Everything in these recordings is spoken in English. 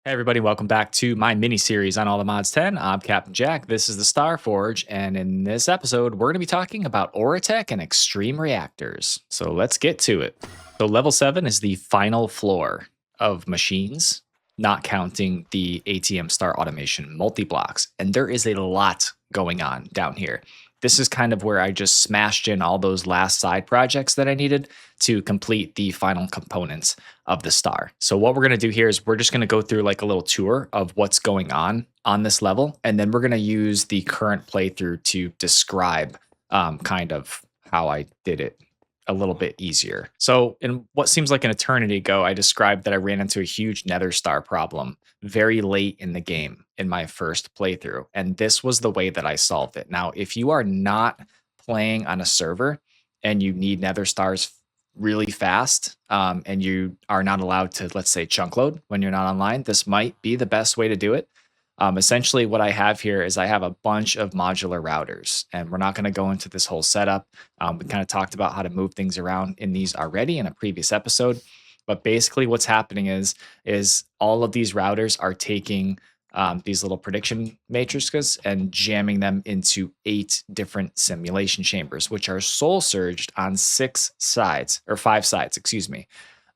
Hey everybody, welcome back to my mini series on All the Mods 10. I'm Captain Jack. This is the Star Forge, and in this episode, we're going to be talking about Oritech and extreme reactors. So let's get to it. So level 7 is the final floor of machines, not counting the ATM star automation multi-blocks. And there is a lot going on down here. This is kind of where I just smashed in all those last side projects that I needed to complete the final components of the star. So what we're going to do here is we're just going to go through like a little tour of what's going on this level. And then we're going to use the current playthrough to describe kind of how I did it a little bit easier. So in what seems like an eternity ago, I described that I ran into a huge Nether star problem very late in the game in my first playthrough. And this was the way that I solved it. Now, if you are not playing on a server and you need Nether stars really fast and you are not allowed to, let's say, chunk load when you're not online, this might be the best way to do it. Essentially, what I have here is I have a bunch of modular routers, and we're not going to go into this whole setup. We kind of talked about how to move things around in these already in a previous episode. But basically, what's happening is all of these routers are taking these little prediction matrices and jamming them into 8 different simulation chambers, which are soul surged on 6 sides, or 5 sides, excuse me.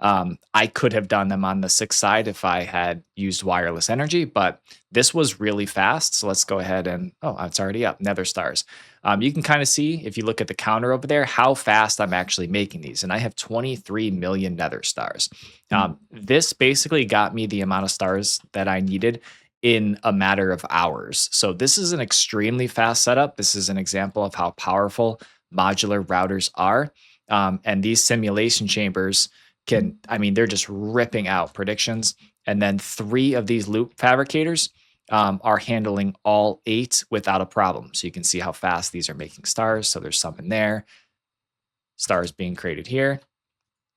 I could have done them on the 6th side if I had used wireless energy, but this was really fast. So let's go ahead and, oh, it's already up, Nether stars. You can kind of see, if you look at the counter over there, how fast I'm actually making these. And I have 23 million Nether stars. This basically got me the amount of stars that I needed in a matter of hours. So this is an extremely fast setup. This is an example of how powerful modular routers are. And these simulation chambers they're just ripping out predictions. And then 3 of these loop fabricators are handling all 8 without a problem. So you can see how fast these are making stars. So there's some in there, stars being created here.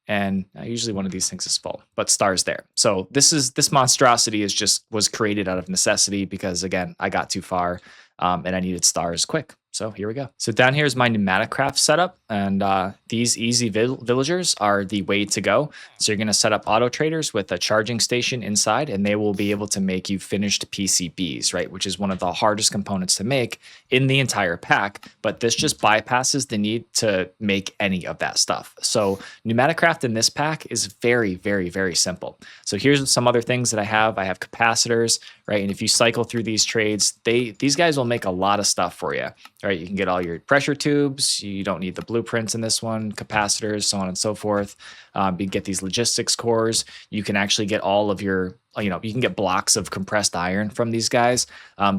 And usually one of these things is full, but stars there. So this monstrosity was created out of necessity because, again, I got too far and I needed stars quick. So here we go. So down here is my Pneumaticraft setup, and these easy villagers are the way to go. So you're going to set up auto traders with a charging station inside, and they will be able to make you finished PCBs, right? Which is one of the hardest components to make in the entire pack, but this just bypasses the need to make any of that stuff. So Pneumaticraft in this pack is very, very, very simple. So here's some other things that I have. I have capacitors, right? And if you cycle through these trades, these guys will make a lot of stuff for you. Right, you can get all your pressure tubes. You don't need the blueprints in this one, capacitors, so on and so forth. You get these logistics cores. You can actually get all of your, you can get blocks of compressed iron from these guys.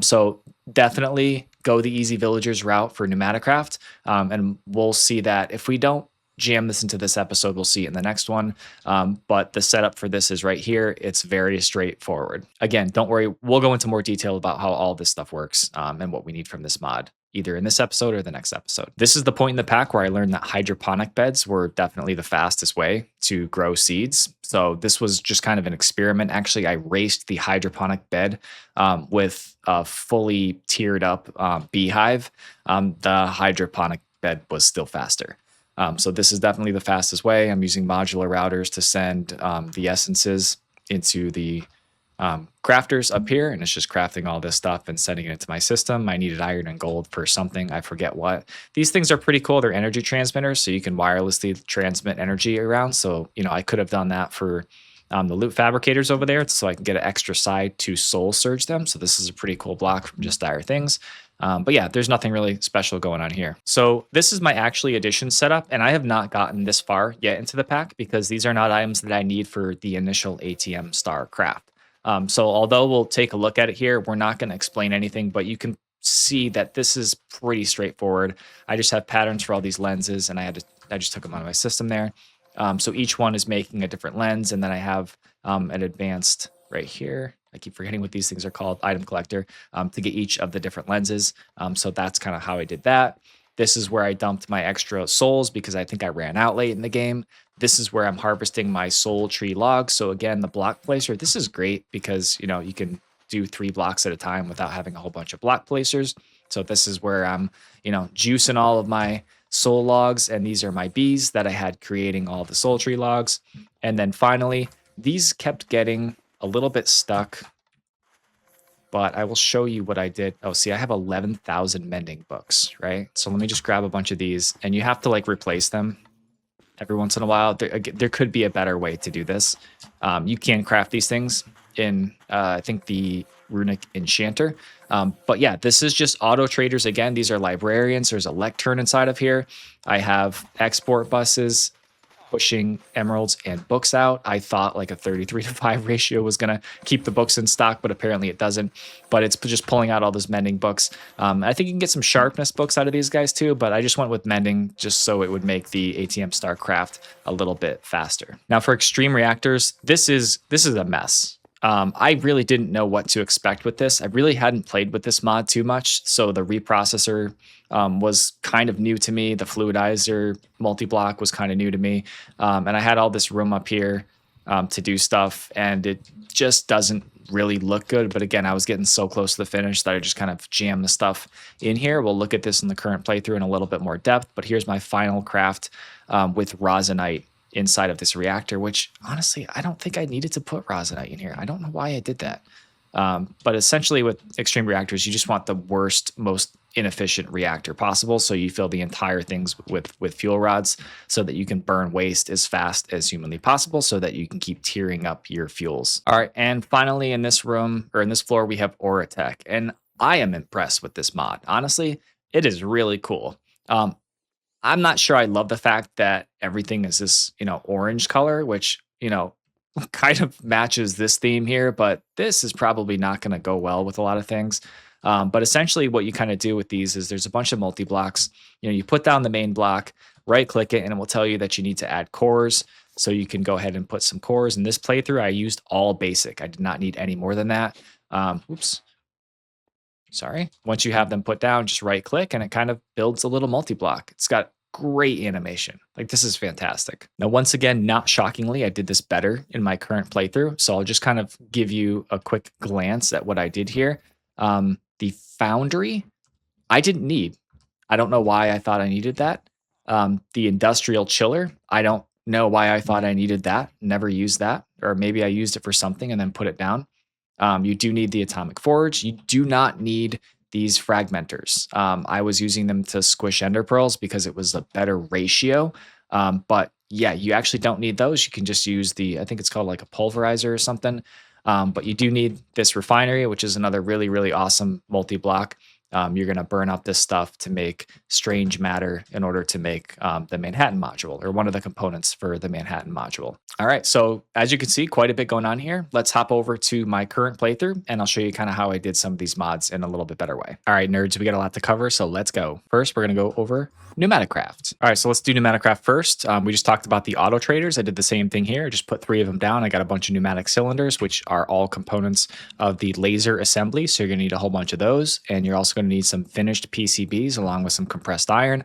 So definitely go the easy villagers route for Pneumaticraft. And we'll see that if we don't jam this into this episode, we'll see it in the next one. But the setup for this is right here. It's very straightforward. Again, don't worry. We'll go into more detail about how all this stuff works and what we need from this mod, either in this episode or the next episode. This is the point in the pack where I learned that hydroponic beds were definitely the fastest way to grow seeds. So this was just kind of an experiment. Actually, I raced the hydroponic bed with a fully tiered up beehive. The hydroponic bed was still faster. So this is definitely the fastest way. I'm using modular routers to send the essences into the crafters up here, and it's just crafting all this stuff and sending it into my system. I needed iron and gold for something, I forget what. These things are pretty cool. They're energy transmitters, so you can wirelessly transmit energy around. So I could have done that for the loot fabricators over there, so I can get an extra side to soul surge them. So this is a pretty cool block from just dire things. But yeah, there's nothing really special going on here. So this is my actually edition setup, and I have not gotten this far yet into the pack because these are not items that I need for the initial ATM star craft. So although we'll take a look at it here, we're not going to explain anything, but you can see that this is pretty straightforward. I just have patterns for all these lenses, and I just took them out of my system there. So each one is making a different lens, and then I have an advanced right here. I keep forgetting what these things are called, item collector, to get each of the different lenses. So that's kind of how I did that. This is where I dumped my extra souls because I think I ran out late in the game. This is where I'm harvesting my soul tree logs. So again, the block placer, this is great because, you can do 3 blocks at a time without having a whole bunch of block placers. So this is where I'm, juicing all of my soul logs, and these are my bees that I had creating all the soul tree logs. And then finally, these kept getting a little bit stuck, but I will show you what I did. Oh, see, I have 11,000 mending books, right? So let me just grab a bunch of these, and you have to like replace them every once in a while. There could be a better way to do this. You can craft these things in, I think, the Runic Enchanter. But yeah, this is just auto traders. Again, these are librarians. There's a lectern inside of here. I have export buses pushing emeralds and books out. I thought like a 33-to-5 ratio was going to keep the books in stock, but apparently it doesn't. But it's just pulling out all those mending books. I think you can get some sharpness books out of these guys too, but I just went with mending just so it would make the ATM StarCraft a little bit faster. Now for extreme reactors, this is a mess. I really didn't know what to expect with this. I really hadn't played with this mod too much, so the reprocessor was kind of new to me. The fluidizer multi-block was kind of new to me, and I had all this room up here to do stuff, and it just doesn't really look good. But again, I was getting so close to the finish that I just kind of jammed the stuff in here. We'll look at this in the current playthrough in a little bit more depth, but here's my final craft with Rosinite inside of this reactor, which honestly, I don't think I needed to put Rosinite in here. I don't know why I did that. But essentially with extreme reactors, you just want the worst, most inefficient reactor possible. So you fill the entire things with fuel rods so that you can burn waste as fast as humanly possible so that you can keep tiering up your fuels. All right. And finally in this room or in this floor, we have Oritech. And I am impressed with this mod. Honestly, it is really cool. I'm not sure I love the fact that everything is this, orange color, which, kind of matches this theme here, but this is probably not going to go well with a lot of things. But essentially what you kind of do with these is there's a bunch of multi-blocks. You put down the main block, right click it, and it will tell you that you need to add cores. So you can go ahead and put some cores. In this playthrough, I used all basic. I did not need any more than that. Oops. Sorry. Once you have them put down, just right click and it kind of builds a little multi-block. It's got great animation. Like this is fantastic. Now, once again, not shockingly, I did this better in my current playthrough. So I'll just kind of give you a quick glance at what I did here. The foundry, I didn't need. I don't know why I thought I needed that. The industrial chiller, I don't know why I thought I needed that. Never used that. Or maybe I used it for something and then put it down. You do need the atomic forge. You do not need these fragmenters. I was using them to squish ender pearls because it was a better ratio. But yeah, you actually don't need those. You can just use I think it's called like a pulverizer or something. But you do need this refinery, which is another really, really awesome multi-block. You're going to burn up this stuff to make strange matter in order to make the Manhattan module, or one of the components for the Manhattan module. All right, so as you can see, quite a bit going on here. Let's hop over to my current playthrough, and I'll show you kind of how I did some of these mods in a little bit better way. All right, nerds, we got a lot to cover, so let's go. First, we're going to go over Pneumaticraft. All right, so let's do Pneumaticraft first. We just talked about the auto traders. I did the same thing here. I just put 3 of them down. I got a bunch of pneumatic cylinders, which are all components of the laser assembly. So you're going to need a whole bunch of those, and you're also going to need some finished PCBs along with some compressed iron.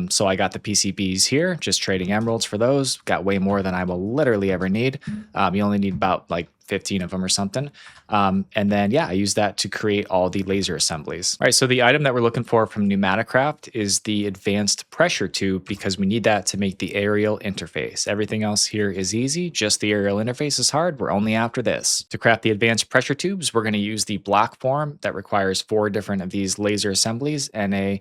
So I got the PCBs here, just trading emeralds for those. Got way more than I will literally ever need. You only need about like 15 of them or something. And then, yeah, I use that to create all the laser assemblies. All right, so the item that we're looking for from Pneumaticraft is the advanced pressure tube, because we need that to make the aerial interface. Everything else here is easy, just the aerial interface is hard. We're only after this. To craft the advanced pressure tubes, we're going to use the block form that requires 4 different of these laser assemblies and a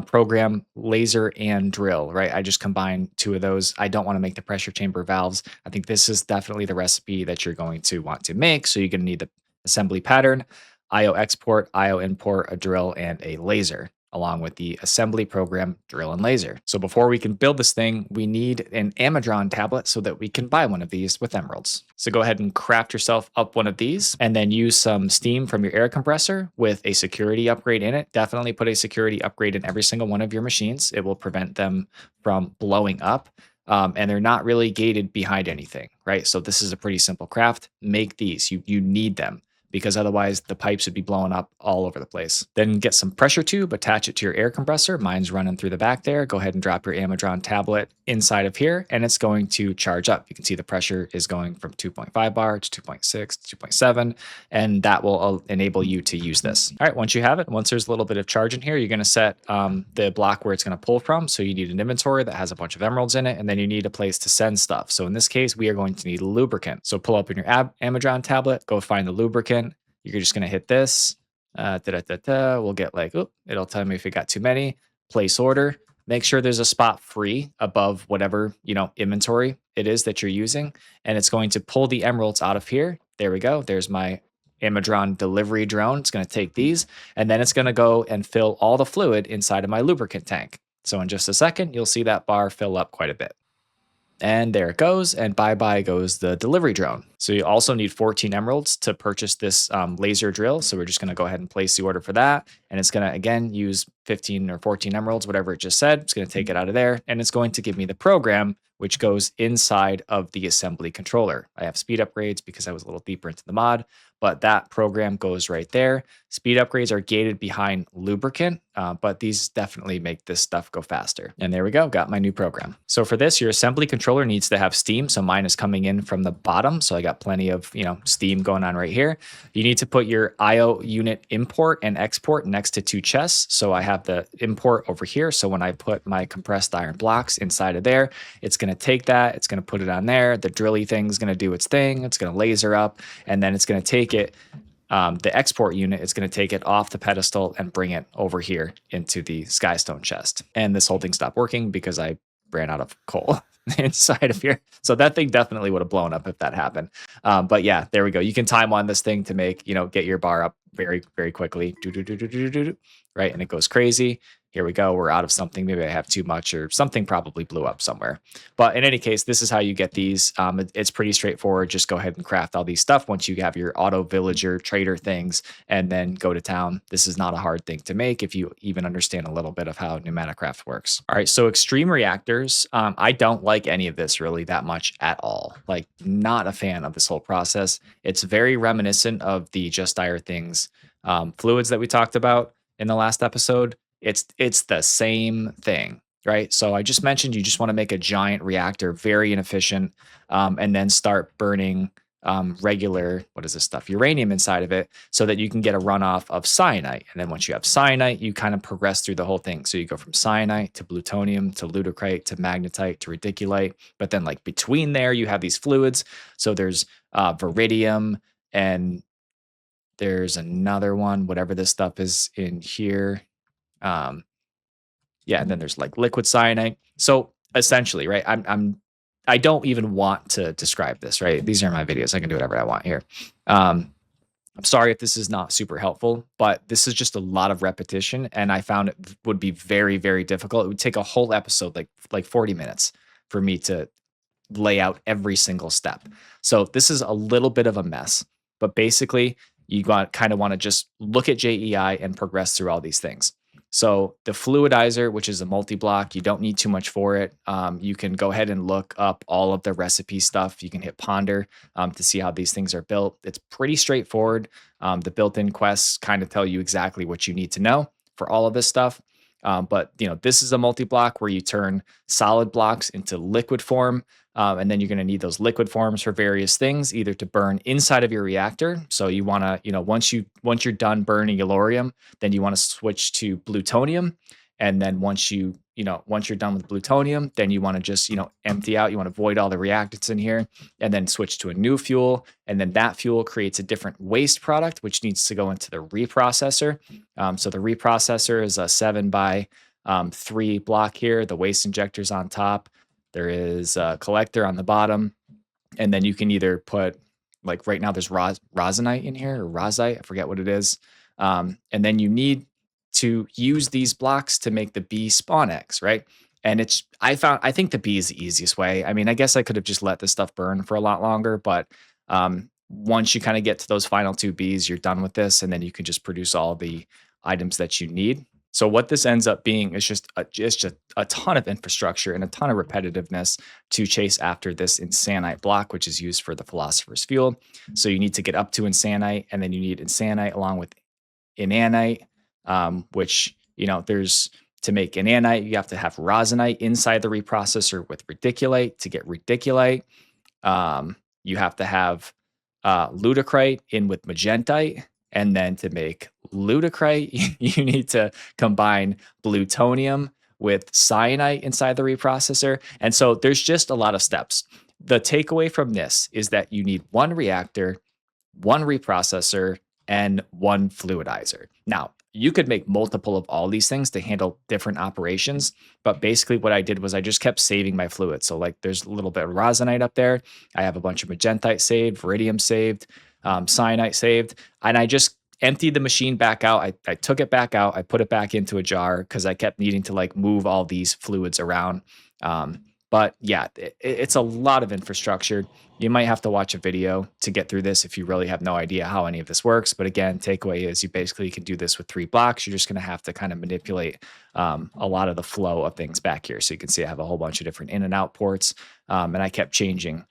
program laser and drill, right? I just combine 2 of those. I don't want to make the pressure chamber valves. I think this is definitely the recipe that you're going to want to make. So you're going to need the assembly pattern, IO export, IO import, a drill, and a laser, along with the assembly program, drill, and laser. So before we can build this thing, we need an Amadron tablet so that we can buy one of these with emeralds. So go ahead and craft yourself up one of these, and then use some steam from your air compressor with a security upgrade in it. Definitely put a security upgrade in every single one of your machines. It will prevent them from blowing up. And they're not really gated behind anything, right? So this is a pretty simple craft. Make these. You need them. because otherwise the pipes would be blowing up all over the place. Then get some pressure tube, attach it to your air compressor. Mine's running through the back there. Go ahead and drop your Amazon tablet inside of here, and it's going to charge up. You can see the pressure is going from 2.5 bar to 2.6 to 2.7, and that will enable you to use this. All right, once you have it, once there's a little bit of charge in here, you're going to set the block where it's going to pull from. So you need an inventory that has a bunch of emeralds in it, and then you need a place to send stuff. So in this case, we are going to need lubricant. So pull up in your Amazon tablet, go find the lubricant. You're just going to hit this. We'll get like, it'll tell me if it got too many. Place order. Make sure there's a spot free above whatever, inventory it is that you're using. And it's going to pull the emeralds out of here. There we go. There's my Amazon delivery drone. It's going to take these, and then it's going to go and fill all the fluid inside of my lubricant tank. So in just a second, you'll see that bar fill up quite a bit. And there it goes, and bye-bye goes the delivery drone. So you also need 14 emeralds to purchase this laser drill. So we're just going to go ahead and place the order for that. And it's going to, again, use 15 or 14 emeralds, whatever it just said. It's going to take it out of there, and it's going to give me the program, which goes inside of the assembly controller. I have speed upgrades because I was a little deeper into the mod, but that program goes right there. Speed upgrades are gated behind lubricant, but these definitely make this stuff go faster. And there we go, got my new program. So for this, your assembly controller needs to have steam. So mine is coming in from the bottom. So I got plenty of, steam going on right here. You need to put your IO unit import and export next to two chests. So I have the import over here. So when I put my compressed iron blocks inside of there, it's going to take that, it's going to put it on there. The drilly thing is going to do its thing. It's going to laser up, and then it's going to take it, the export unit is going to take it off the pedestal and bring it over here into the skystone chest. And this whole thing stopped working because I ran out of coal inside of here. So that thing definitely would have blown up if that happened. But yeah, there we go. You can time on this thing to make, get your bar up very, very quickly. Right. And it goes crazy. Here we go. We're out of something. Maybe I have too much, or something probably blew up somewhere. But in any case, this is how you get these. It's pretty straightforward. Just go ahead and craft all these stuff once you have your auto villager trader things, and then go to town. This is not a hard thing to make if you even understand a little bit of how Pneumaticraft works. All right. So extreme reactors. I don't like any of this really that much at all. Like, not a fan of this whole process. It's very reminiscent of the Just Dire Things fluids that we talked about in the last episode. It's the same thing, right? So I just mentioned you just want to make a giant reactor, very inefficient, and then start burning regular, what is this stuff? Uranium inside of it, so that you can get a runoff of cyanite. And then once you have cyanite, you kind of progress through the whole thing. So you go from cyanite to plutonium to ludicrite to magnetite to radiculite. But then like between there, you have these fluids. So there's viridium, and there's another one, whatever this stuff is in here. Yeah, and then there's like liquid cyanide. So essentially, right, I don't even want to describe this, right? These are my videos. I can do whatever I want here. I'm sorry if this is not super helpful, but this is just a lot of repetition, and I found it would be very, very difficult. It would take a whole episode, like 40 minutes, for me to lay out every single step. So this is a little bit of a mess, but basically you kind of want to just look at JEI and progress through all these things. So the fluidizer, which is a multi-block, you don't need too much for it. You can go ahead and look up all of the recipe stuff. You can hit ponder to see how these things are built. It's pretty straightforward. The built-in quests kind of tell you exactly what you need to know for all of this stuff. But this is a multi-block where you turn solid blocks into liquid form. And then you're going to need those liquid forms for various things, either to burn inside of your reactor. So you want to, once you're done burning yellorium, then you want to switch to plutonium. And then once you're done with plutonium, then you want to just, empty out. You want to void all the reactants in here, and then switch to a new fuel. And then that fuel creates a different waste product, which needs to go into the reprocessor. So the reprocessor is a 7x3 block here. The waste injector's on top. There is a collector on the bottom. And then you can either put, like right now there's rosinite in here, or rosite, I forget what it is. And then you need to use these blocks to make the bee spawn eggs, right? And I think the bee is the easiest way. I mean, I guess I could have just let this stuff burn for a lot longer, but once you kind of get to those final two bees, you're done with this, and then you can just produce all the items that you need. So what this ends up being is just a ton of infrastructure and a ton of repetitiveness to chase after this Insanite block, which is used for the Philosopher's Fuel. So you need to get up to Insanite, and then you need Insanite along with Inanite, which, there's to make Inanite, you have to have Rosinite inside the reprocessor with Rediculite to get Rediculite. You have to have Ludicrite in with Magentite. And then to make Ludicrite, you need to combine Plutonium with Cyanite inside the reprocessor. And so there's just a lot of steps. The takeaway from this is that you need one reactor, one reprocessor, and one fluidizer. Now, you could make multiple of all these things to handle different operations, but basically what I did was I just kept saving my fluid. So like there's a little bit of Rosinite up there. I have a bunch of Magentite saved, Viridium saved, Cyanite saved, and I just emptied the machine back out. I took it back out. I put it back into a jar because I kept needing to like move all these fluids around. But yeah, it's a lot of infrastructure. You might have to watch a video to get through this if you really have no idea how any of this works. But again, takeaway is you basically can do this with 3 blocks. You're just going to have to kind of manipulate a lot of the flow of things back here. So you can see I have a whole bunch of different in and out ports, and I kept changing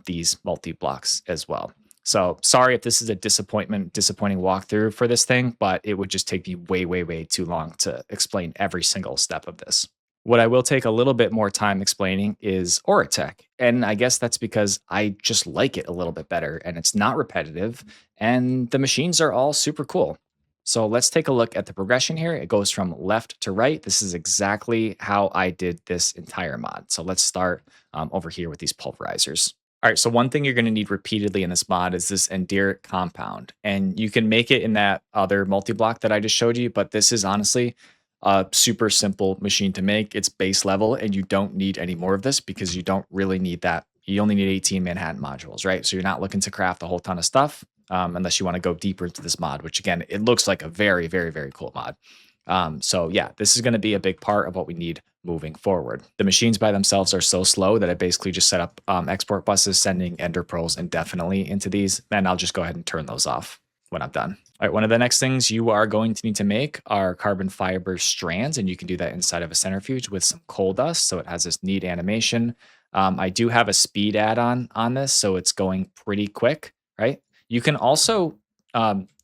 these multi-blocks as well. So sorry if this is a disappointing walkthrough for this thing, but it would just take me way, way, way too long to explain every single step of this. What I will take a little bit more time explaining is Oritech. And I guess that's because I just like it a little bit better and it's not repetitive and the machines are all super cool. So let's take a look at the progression here. It goes from left to right. This is exactly how I did this entire mod. So let's start over here with these pulverizers. All right, so one thing you're going to need repeatedly in this mod is this enderic compound. And you can make it in that other multi-block that I just showed you, but this is honestly a super simple machine to make. It's base level, and you don't need any more of this because you don't really need that. You only need 18 Manhattan modules, right? So you're not looking to craft a whole ton of stuff unless you want to go deeper into this mod, which again, it looks like a very, very, very cool mod. So yeah, this is going to be a big part of what we need moving forward. The machines by themselves are so slow that I basically just set up export buses sending ender pearls indefinitely into these, and I'll just go ahead and turn those off when I'm done. All right, one of the next things you are going to need to make are carbon fiber strands, and you can do that inside of a centrifuge with some coal dust, so it has this neat animation. I do have a speed add-on on this, so it's going pretty quick, right? You can also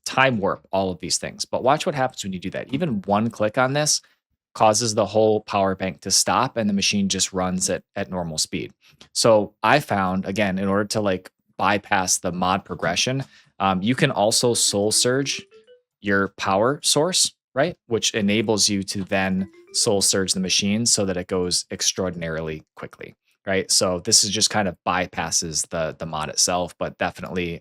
time warp all of these things, but watch what happens when you do that. Even one click on this causes the whole power bank to stop and the machine just runs at normal speed. So I found, again, in order to like bypass the mod progression, you can also soul surge your power source, right? Which enables you to then soul surge the machine so that it goes extraordinarily quickly, right? So this is just kind of bypasses the mod itself, but definitely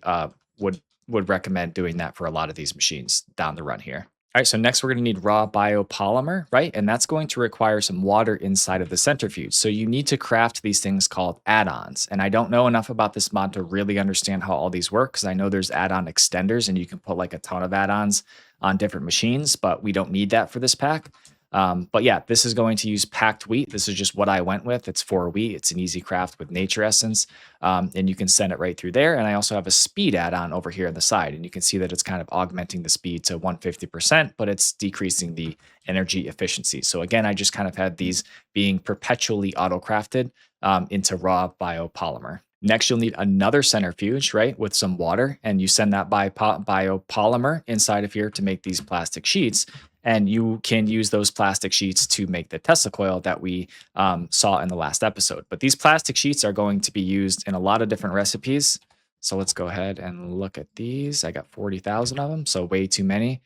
would recommend doing that for a lot of these machines down the run here. All right, so next we're going to need raw biopolymer, right? And that's going to require some water inside of the centrifuge. So you need to craft these things called add-ons. And I don't know enough about this mod to really understand how all these work, because I know there's add-on extenders and you can put like a ton of add-ons on different machines, but we don't need that for this pack. But yeah, this is going to use packed wheat. This is just what I went with. It's for wheat. It's an easy craft with nature essence. And you can send it right through there. And I also have a speed add-on over here on the side. And you can see that it's kind of augmenting the speed to 150%, but it's decreasing the energy efficiency. So again, I just kind of had these being perpetually auto-crafted into raw biopolymer. Next, you'll need another centrifuge, right, with some water, and you send that biopolymer inside of here to make these plastic sheets. And you can use those plastic sheets to make the Tesla coil that we saw in the last episode. But these plastic sheets are going to be used in a lot of different recipes. So let's go ahead and look at these. I got 40,000 of them, so way too many.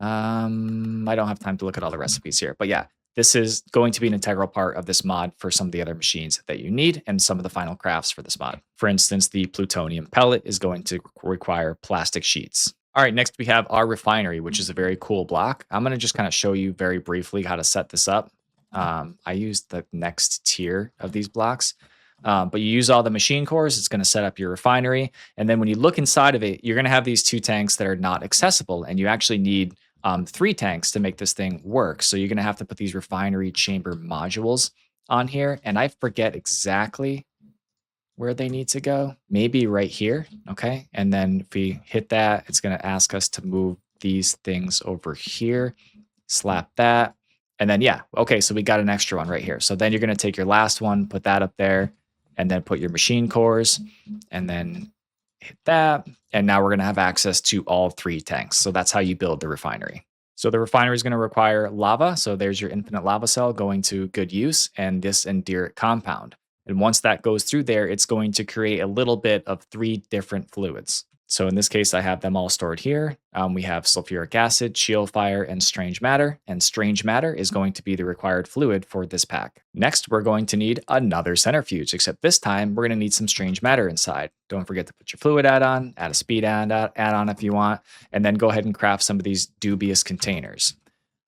I don't have time to look at all the recipes here, but yeah, this is going to be an integral part of this mod for some of the other machines that you need and some of the final crafts for this mod. For instance, the plutonium pellet is going to require plastic sheets. All right, next we have our refinery, which is a very cool block. I'm going to just kind of show you very briefly how to set this up. I used the next tier of these blocks, but you use all the machine cores. It's going to set up your refinery. And then when you look inside of it, you're going to have these 2 tanks that are not accessible, and you actually need 3 tanks to make this thing work. So you're going to have to put these refinery chamber modules on here. And I forget exactly where they need to go. Maybe right here. Okay. And then if we hit that, it's going to ask us to move these things over here. slap that. And then, yeah, okay, so we got an extra one right here. So then you're going to take your last one, put that up there, and then put your machine cores, and then hit that. And now we're going to have access to all 3 tanks. So that's how you build the refinery. So the refinery is going to require lava. So there's your infinite lava cell going to good use and this enderic compound. And once that goes through there, it's going to create a little bit of 3 different fluids. So in this case, I have them all stored here. We have sulfuric acid, shield fire, and strange matter. And strange matter is going to be the required fluid for this pack. Next, we're going to need another centrifuge, except this time we're going to need some strange matter inside. Don't forget to put your fluid add-on, add a speed add-on if you want, and then go ahead and craft some of these dubious containers.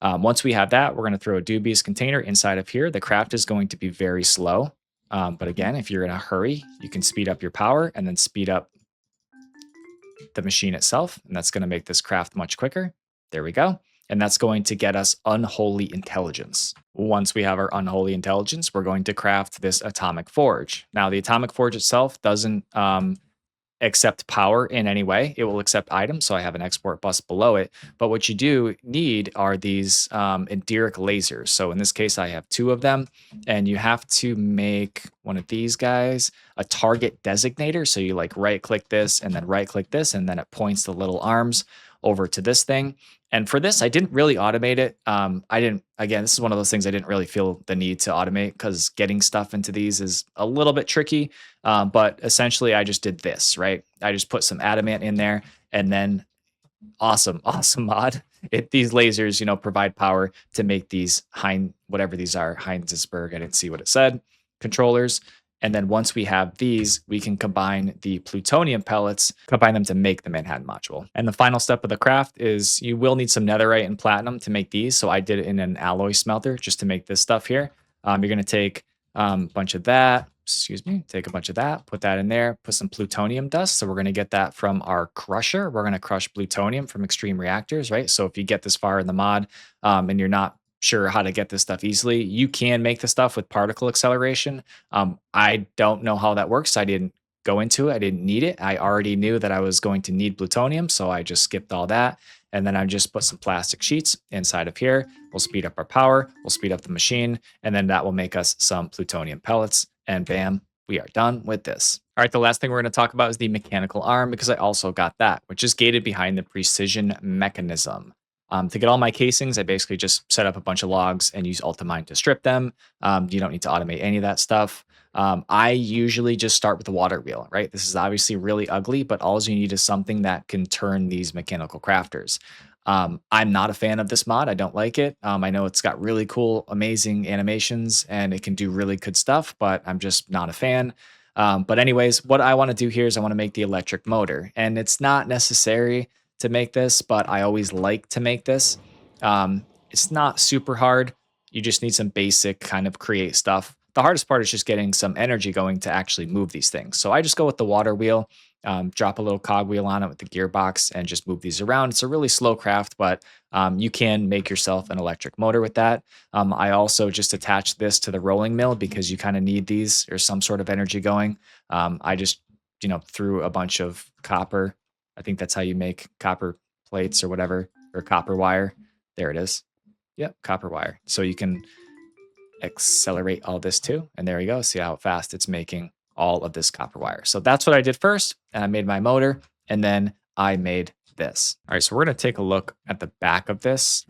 Once we have that, we're going to throw a dubious container inside of here. The craft is going to be very slow. But again, if you're in a hurry, you can speed up your power and then speed up the machine itself, and that's going to make this craft much quicker. There we go. And that's going to get us unholy intelligence. Once we have our unholy intelligence, we're going to craft this atomic forge. Now, the atomic forge itself doesn't accept power in any way. It will accept items, so I have an export bus below it. But what you do need are these enderic lasers. So in this case, I have 2 of them, and you have to make one of these guys a target designator. So you like right click this and then right click this, and then it points the little arms over to this thing. And for this, I didn't really automate it. Again, this is one of those things I didn't really feel the need to automate because getting stuff into these is a little bit tricky. But essentially, I just did this, right? I just put some adamant in there and then awesome mod. These lasers, provide power to make these whatever these are, Heinzesberg, I didn't see what it said, controllers. And then once we have these, we can combine the plutonium pellets, combine them to make the Manhattan module. And the final step of the craft is you will need some netherite and platinum to make these. So I did it in an alloy smelter just to make this stuff here. You're going to take a bunch of that, take a bunch of that, put that in there, put some plutonium dust. So we're going to get that from our crusher. We're going to crush plutonium from extreme reactors, right? So if you get this far in the mod and you're not sure how to get this stuff easily, you can make the stuff with particle acceleration. I don't know how that works. I didn't go into it. I didn't need it. I already knew that I was going to need plutonium, so I just skipped all that. And then I just put some plastic sheets inside of here. We'll speed up our power. We'll speed up the machine. And then that will make us some plutonium pellets. And bam, we are done with this. All right, the last thing we're going to talk about is the mechanical arm, because I also got that, which is gated behind the precision mechanism. To get all my casings, I basically just set up a bunch of logs and use Ultimine to strip them. You don't need to automate any of that stuff. I usually just start with the water wheel, right? This is obviously really ugly, but all you need is something that can turn these mechanical crafters. I'm not a fan of this mod. I don't like it. I know it's got really cool, amazing animations, and it can do really good stuff, but I'm just not a fan. But anyways, what I want to do here is I want to make the electric motor, and it's not necessary to make this, but I always like to make this. It's not super hard. You just need some basic kind of create stuff. The hardest part is just getting some energy going to actually move these things. So I just go with the water wheel, drop a little cogwheel on it with the gearbox and just move these around. It's a really slow craft, but you can make yourself an electric motor with that. I also just attach this to the rolling mill because you kind of need these or some sort of energy going. I just, threw a bunch of copper. I think that's how you make copper plates or whatever, or copper wire. There it is. Yep, copper wire. So you can accelerate all this too. And there you go. See how fast it's making all of this copper wire. So that's what I did first. And I made my motor, and then I made this. All right, so we're going to take a look at the back of this.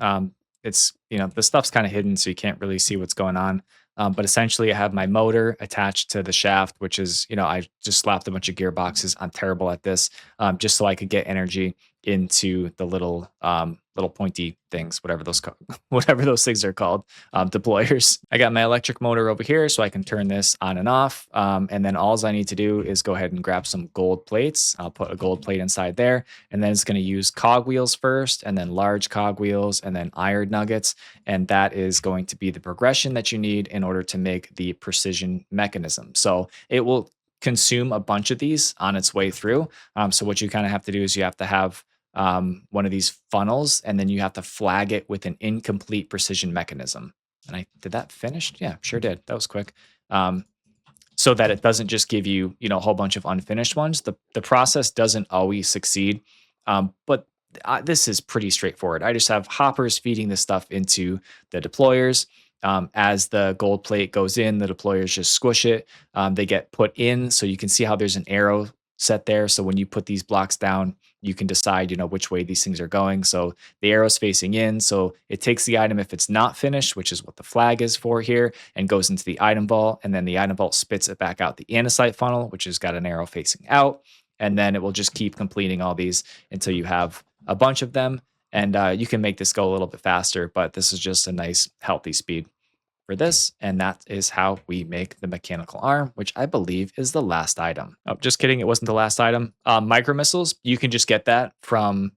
It's, the stuff's kind of hidden, so you can't really see what's going on. But essentially, I have my motor attached to the shaft, which is, I just slapped a bunch of gearboxes. I'm terrible at this, just so I could get energy into the little pointy things, whatever those things are called, deployers. I got my electric motor over here, so I can turn this on and off. And then all I need to do is go ahead and grab some gold plates. I'll put a gold plate inside there, and then it's going to use cogwheels first, and then large cogwheels, and then iron nuggets. And that is going to be the progression that you need in order to make the precision mechanism. So it will consume a bunch of these on its way through. So what you kind of have to do is you have to have one of these funnels, and then you have to flag it with an incomplete precision mechanism. And did that finished? Yeah, sure did. That was quick. So that it doesn't just give you, a whole bunch of unfinished ones. The process doesn't always succeed. But this is pretty straightforward. I just have hoppers feeding this stuff into the deployers. As the gold plate goes in, the deployers just squish it. They get put in, so you can see how there's an arrow set there. So when you put these blocks down, you can decide, which way these things are going. So the arrow's facing in, so it takes the item if it's not finished, which is what the flag is for here, and goes into the item vault, and then the item vault spits it back out the andesite funnel, which has got an arrow facing out, and then it will just keep completing all these until you have a bunch of them. And you can make this go a little bit faster, but this is just a nice healthy speed for this, and that is how we make the mechanical arm, which I believe is the last item. Oh, just kidding, it wasn't the last item. Micromissiles, you can just get that from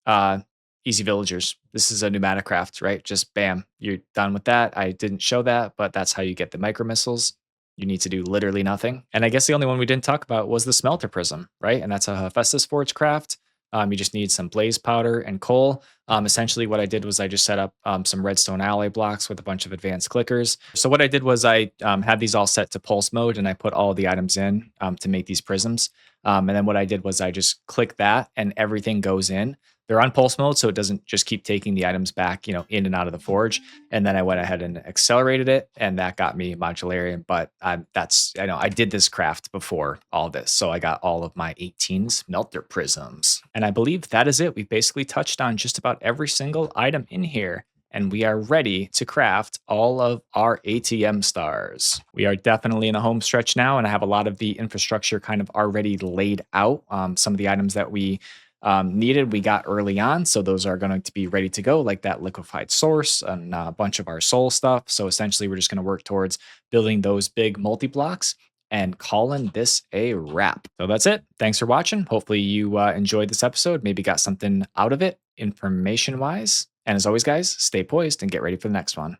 uh, Easy Villagers. This is a Pneumaticraft, right? Just bam, you're done with that. I didn't show that, but that's how you get the micromissiles. You need to do literally nothing. And I guess the only one we didn't talk about was the Smelter Prism, right? And that's a Hephaestus Forge craft. You just need some blaze powder and coal. Essentially, what I did was I just set up some redstone alloy blocks with a bunch of advanced clickers. So what I did was I had these all set to pulse mode, and I put all the items in to make these prisms. And then what I did was I just click that, and everything goes in. They're on pulse mode, so it doesn't just keep taking the items back, in and out of the forge. And then I went ahead and accelerated it, and that got me modularian. But I know I did this craft before all this, so I got all of my 18 smelter prisms. And I believe that is it. We've basically touched on just about every single item in here, and we are ready to craft all of our ATM stars. We are definitely in a home stretch now, and I have a lot of the infrastructure kind of already laid out. Some of the items that we needed, we got early on, so those are going to be ready to go, like that liquefied source and a bunch of our soul stuff. So essentially, we're just going to work towards building those big multi-blocks and calling this a wrap. So that's it. Thanks for watching. Hopefully you enjoyed this episode, maybe got something out of it information-wise. And as always, guys, stay poised and get ready for the next one.